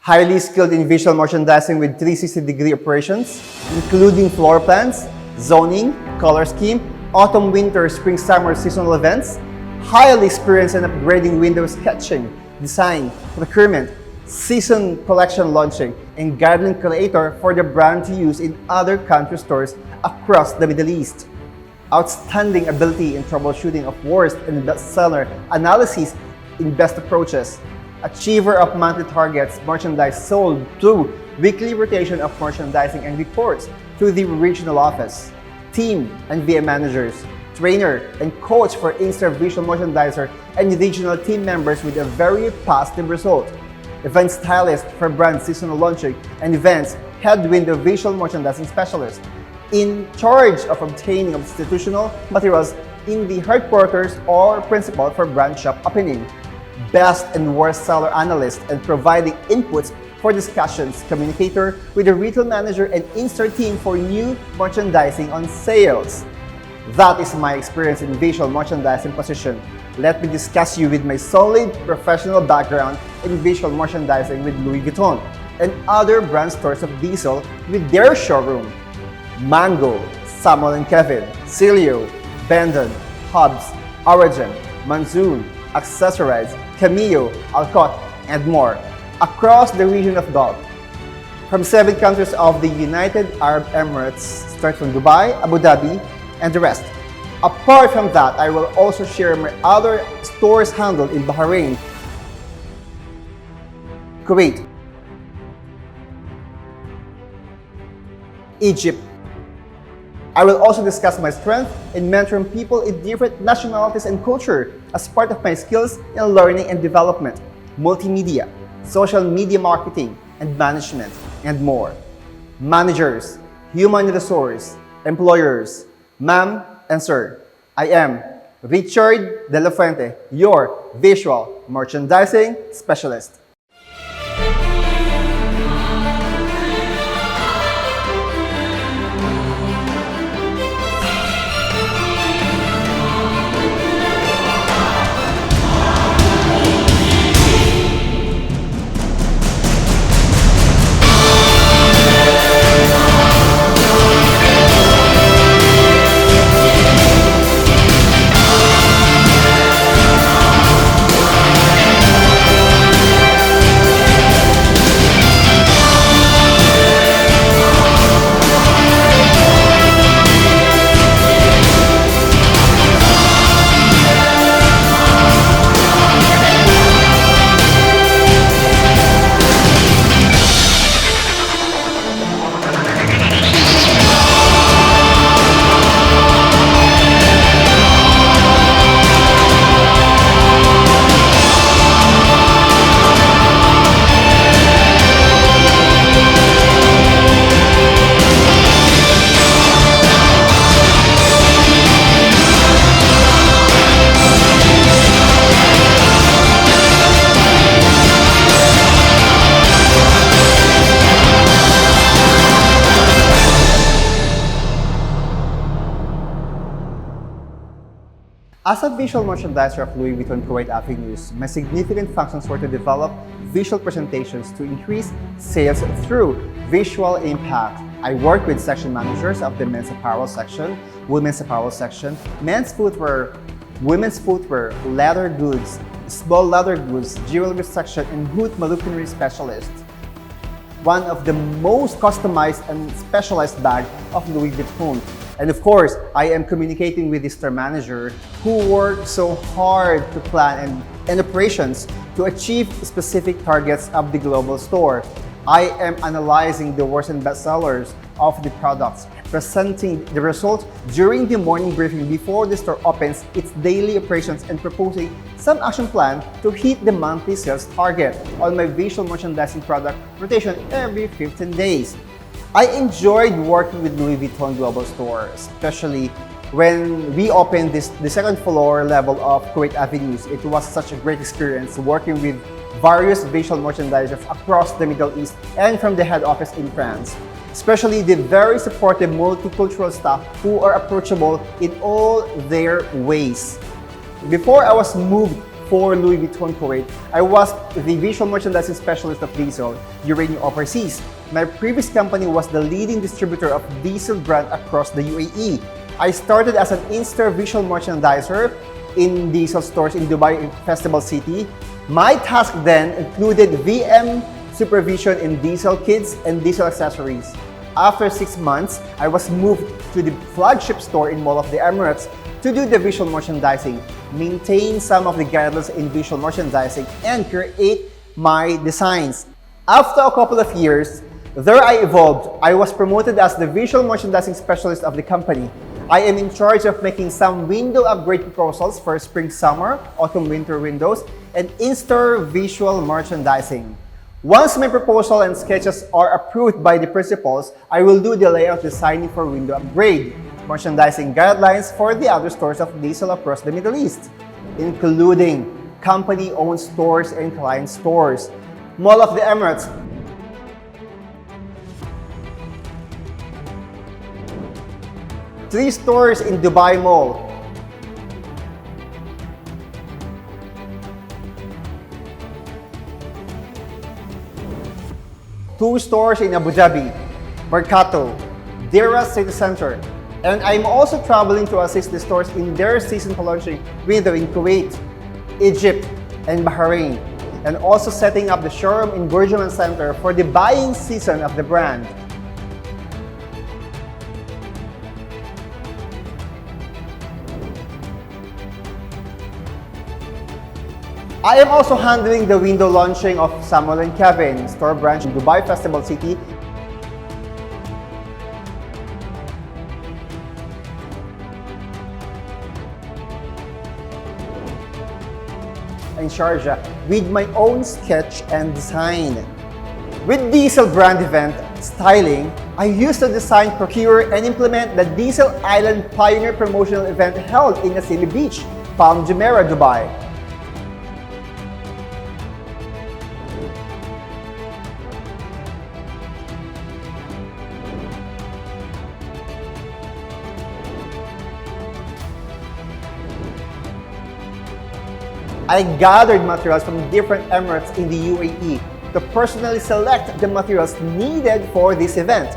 Highly skilled in visual merchandising with 360-degree operations, including floor plans, zoning, color scheme, autumn, winter, spring, summer seasonal events. Highly experienced in upgrading window sketching, design, procurement, season collection launching, and guideline creator for the brand to use in other country stores across the Middle East. Outstanding ability in troubleshooting of worst and bestseller analysis in best approaches. Achiever of monthly targets, merchandise sold through weekly rotation of merchandising and reports to the regional office. Team and VA managers, trainer and coach for in-store visual merchandiser and regional team members with a very positive result. Event stylist for brand seasonal launching and events, head window visual merchandising specialist. In charge of obtaining institutional materials in the headquarters or principal for brand shop opening. Best and worst seller analyst and providing inputs for discussions, communicator with the retail manager and in-store team for new merchandising on sales. That is my experience in visual merchandising position. Let me discuss you with my solid professional background in visual merchandising with Louis Vuitton and other brand stores of Diesel with their showroom. Mango, Samuel & Kevin, Celio, Bendon, Hobbs, Origin, Monsoon, Accessorize, Cameo, Alcott, and more across the region of Gulf. From 7 countries of the United Arab Emirates, start from Dubai, Abu Dhabi, and the rest. Apart from that, I will also share my other stores handled in Bahrain, Kuwait, Egypt. I will also discuss my strength in mentoring people in different nationalities and culture as part of my skills in learning and development, multimedia, social media marketing and management, and more. Managers, human resource, employers, ma'am and sir, I am Richard De La Fuente, your visual merchandising specialist. As a visual merchandiser of Louis Vuitton Kuwait Avenues, my significant functions were to develop visual presentations to increase sales through visual impact. I work with section managers of the men's apparel section, women's apparel section, men's footwear, women's footwear, leather goods, small leather goods, jewelry section, and hood malupinery specialist. One of the most customized and specialized bag of Louis Vuitton. And of course, I am communicating with the store manager who worked so hard to plan and operations to achieve specific targets of the global store. I am analyzing the worst and best sellers of the products, presenting the results during the morning briefing before the store opens its daily operations and proposing some action plan to hit the monthly sales target on my visual merchandising product rotation every 15 days. I enjoyed working with Louis Vuitton Global Store, especially when we opened the second floor level of Kuwait Avenues. It was such a great experience working with various visual merchandisers across the Middle East and from the head office in France. Especially the very supportive multicultural staff who are approachable in all their ways. Before I was moved for Louis Vuitton Kuwait, I was the visual merchandising specialist of Diesel during overseas. My previous company was the leading distributor of Diesel brand across the UAE. I started as an in-store visual merchandiser in Diesel stores in Dubai Festival City. My task then included VM supervision in Diesel kits and Diesel accessories. After 6 months, I was moved to the flagship store in Mall of the Emirates to do the visual merchandising, maintain some of the guidelines in visual merchandising, and create my designs. After a couple of years, there I evolved. I was promoted as the visual merchandising specialist of the company. I am in charge of making some window upgrade proposals for spring-summer, autumn-winter windows, and in-store visual merchandising. Once my proposal and sketches are approved by the principals, I will do the layout designing for window upgrade, merchandising guidelines for the other stores of Diesel across the Middle East, including company-owned stores and client stores, Mall of the Emirates, three stores in Dubai Mall, two stores in Abu Dhabi, Mercato, Dira City Center, and I'm also traveling to assist the stores in their season launching window in Kuwait, Egypt, and Bahrain, and also setting up the showroom in Burjuman Center for the buying season of the brand. I am also handling the window launching of Samuel & Kevin store branch in Dubai Festival City and Sharjah with my own sketch and design. With Diesel brand event styling, I used to design, procure, and implement the Diesel Island Pioneer promotional event held in Asili Beach, Palm Jumeirah, Dubai. I gathered materials from different emirates in the UAE to personally select the materials needed for this event.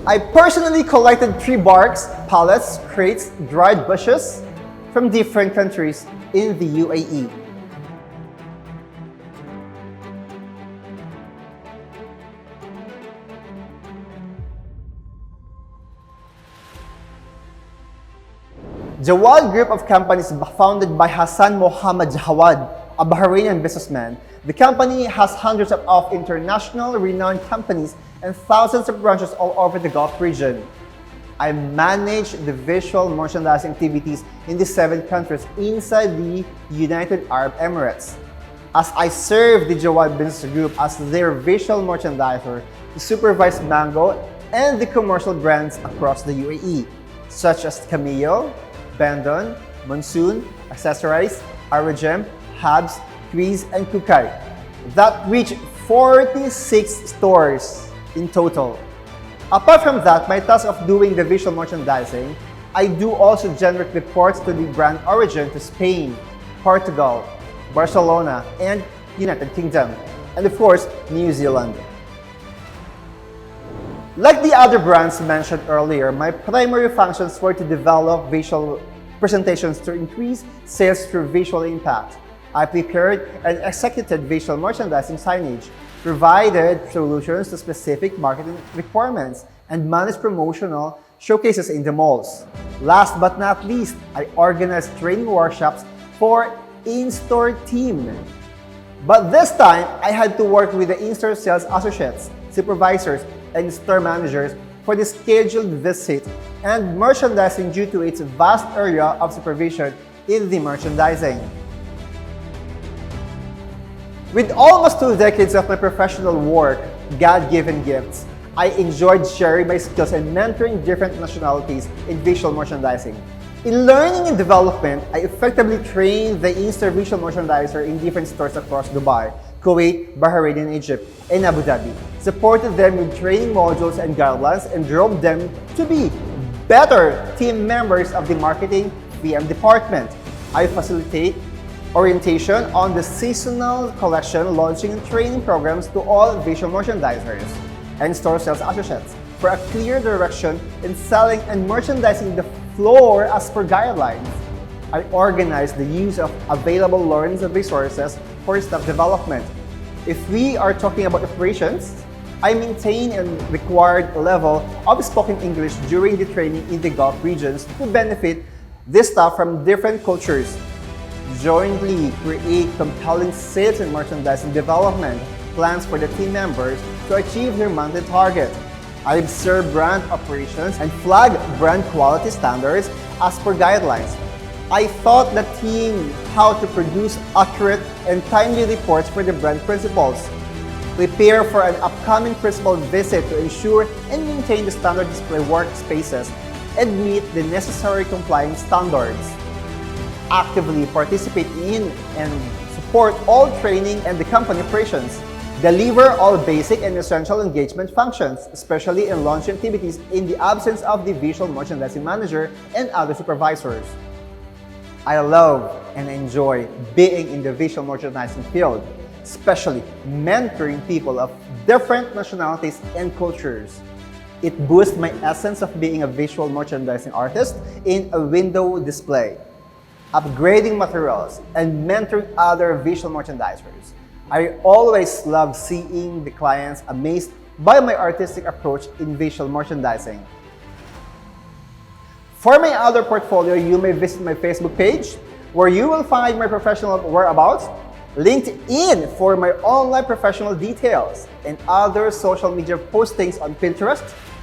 I personally collected tree barks, pallets, crates, dried bushes from different countries in the UAE. Jawad Group of Companies founded by Hassan Mohammed Jawad, a Bahrainian businessman. The company has hundreds of international renowned companies and thousands of branches all over the Gulf region. I manage the visual merchandising activities in the 7 countries inside the United Arab Emirates. As I serve the Jawad Business Group as their visual merchandiser to supervise Mango and the commercial brands across the UAE, such as Cameo, Bandon, Monsoon, Accessorize, Aragem, Habs, Quiz, and Kukai that reach 46 stores in total. Apart from that, my task of doing the visual merchandising, I do also generate reports to the brand origin to Spain, Portugal, Barcelona, and United Kingdom, and of course, New Zealand. Like the other brands mentioned earlier, my primary functions were to develop visual presentations to increase sales through visual impact. I prepared and executed visual merchandising signage, provided solutions to specific marketing requirements, and managed promotional showcases in the malls. Last but not least, I organized training workshops for in-store team. But this time, I had to work with the in-store sales associates, supervisors, and store managers for the scheduled visit and merchandising due to its vast area of supervision in the merchandising. With almost 2 decades of my professional work, God-given gifts, I enjoyed sharing my skills and mentoring different nationalities in visual merchandising. In learning and development, I effectively trained the in-store visual merchandiser in different stores across Dubai, Kuwait, Bahrain, and Egypt, and Abu Dhabi, supported them with training modules and guidelines, and drove them to be better team members of the marketing, VM department. I facilitate orientation on the seasonal collection, launching and training programs to all visual merchandisers and store sales associates for a clear direction in selling and merchandising the floor as per guidelines. I organize the use of available learning resources for staff development. If we are talking about operations, I maintain a required level of spoken English during the training in the Gulf regions to benefit the staff from different cultures. Jointly create compelling sales and merchandising development plans for the team members to achieve their monthly target. I observe brand operations and flag brand quality standards as per guidelines. I taught the team how to produce accurate and timely reports for the brand principals. Prepare for an upcoming principal visit to ensure and maintain the standard display workspaces and meet the necessary compliance standards. Actively participate in and support all training and the company operations. Deliver all basic and essential engagement functions, especially in launch activities in the absence of the visual merchandising manager and other supervisors. I love and enjoy being in the visual merchandising field, especially mentoring people of different nationalities and cultures. It boosts my essence of being a visual merchandising artist in a window display, upgrading materials, and mentoring other visual merchandisers. I always love seeing the clients amazed by my artistic approach in visual merchandising. For my other portfolio, you may visit my Facebook page, where you will find my professional whereabouts, LinkedIn for my online professional details, and other social media postings on Pinterest,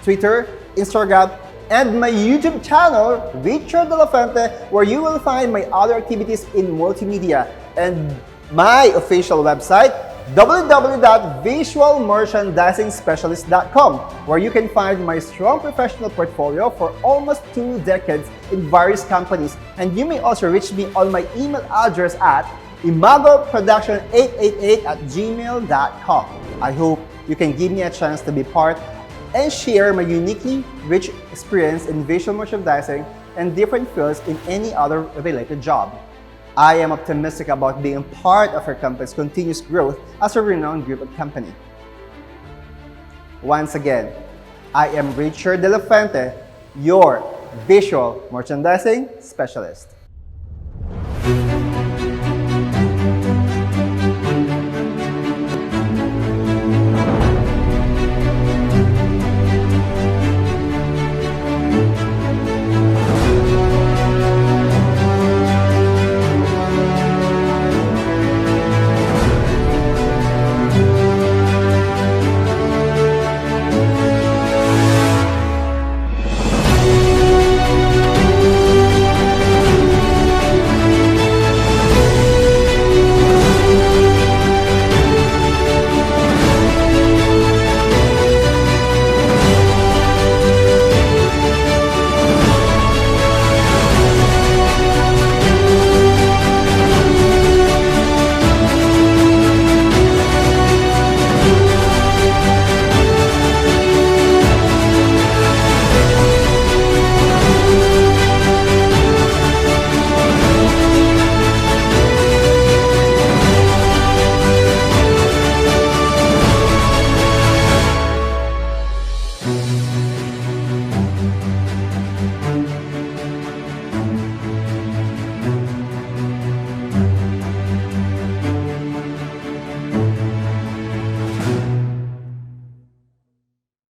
Twitter, Instagram, and my YouTube channel, Richard De La Fuente, where you will find my other activities in multimedia, and my official website, www.visualmerchandisingspecialist.com, where you can find my strong professional portfolio for almost 2 decades in various companies. And you may also reach me on my email address at imagoproduction888@gmail.com. I hope you can give me a chance to be part and share my uniquely rich experience in visual merchandising and different fields in any other related job. I am optimistic about being part of our company's continuous growth as a renowned group of company. Once again, I am Richard De La Fuente, your visual merchandising specialist.